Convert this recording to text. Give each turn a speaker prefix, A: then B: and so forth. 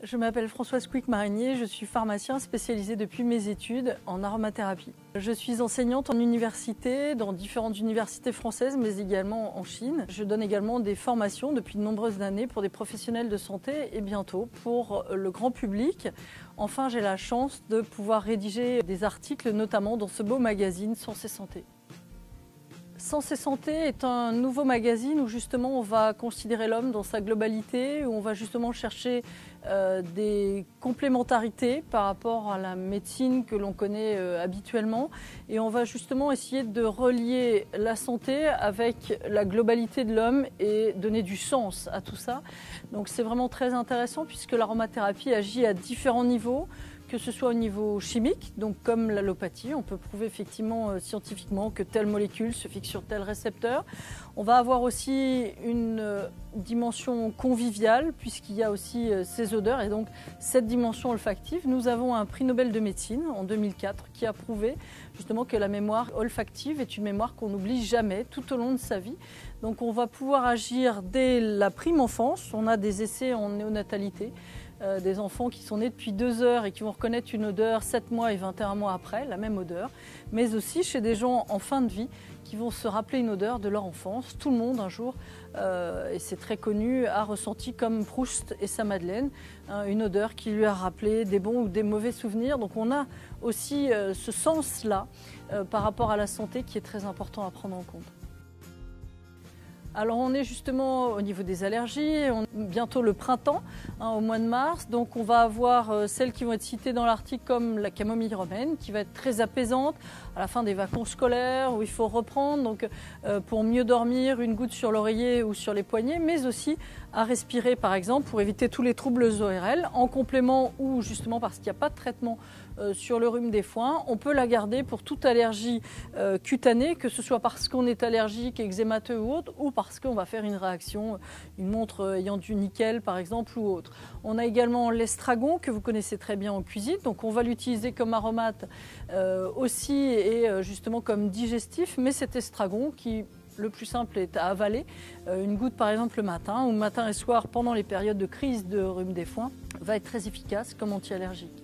A: Je m'appelle Françoise Quick-Marinier, je suis pharmacien spécialisée depuis mes études en aromathérapie. Je suis enseignante en université, dans différentes universités françaises, mais également en Chine. Je donne également des formations depuis de nombreuses années pour des professionnels de santé et bientôt pour le grand public. Enfin, j'ai la chance de pouvoir rédiger des articles, notamment dans ce beau magazine Sens et Santé. Sens et Santé est un nouveau magazine où justement on va considérer l'homme dans sa globalité, où on va justement chercher des complémentarités par rapport à la médecine que l'on connaît habituellement, et on va justement essayer de relier la santé avec la globalité de l'homme et donner du sens à tout ça. Donc c'est vraiment très intéressant puisque l'aromathérapie agit à différents niveaux, que ce soit au niveau chimique, donc comme l'allopathie, on peut prouver effectivement scientifiquement que telle molécule se fixe sur tel récepteur. On va avoir aussi une dimension conviviale puisqu'il y a aussi ces odeurs et donc cette dimension olfactive. Nous avons un prix Nobel de médecine en 2004 qui a prouvé justement que la mémoire olfactive est une mémoire qu'on n'oublie jamais tout au long de sa vie. Donc on va pouvoir agir dès la prime enfance. On a des essais en néonatalité. Des enfants qui sont nés depuis 2 heures et qui vont reconnaître une odeur 7 mois et 21 mois après, la même odeur, mais aussi chez des gens en fin de vie qui vont se rappeler une odeur de leur enfance. Tout le monde un jour, et c'est très connu, a ressenti comme Proust et sa Madeleine, une odeur qui lui a rappelé des bons ou des mauvais souvenirs. Donc on a aussi ce sens-là par rapport à la santé qui est très important à prendre en compte. Alors on est justement au niveau des allergies, bientôt le printemps, au mois de mars, donc on va avoir celles qui vont être citées dans l'article comme la camomille romaine qui va être très apaisante à la fin des vacances scolaires où il faut reprendre, donc pour mieux dormir, une goutte sur l'oreiller ou sur les poignets, mais aussi à respirer par exemple pour éviter tous les troubles ORL, en complément ou justement parce qu'il n'y a pas de traitement sur le rhume des foins, on peut la garder pour toute allergie cutanée, que ce soit parce qu'on est allergique, eczémateux ou autre, ou parce qu'on va faire une réaction, une montre ayant du nickel par exemple ou autre. On a également l'estragon que vous connaissez très bien en cuisine, donc on va l'utiliser comme aromate aussi et justement comme digestif, mais cet estragon qui le plus simple est à avaler, une goutte par exemple le matin ou matin et soir pendant les périodes de crise de rhume des foins, va être très efficace comme anti-allergique.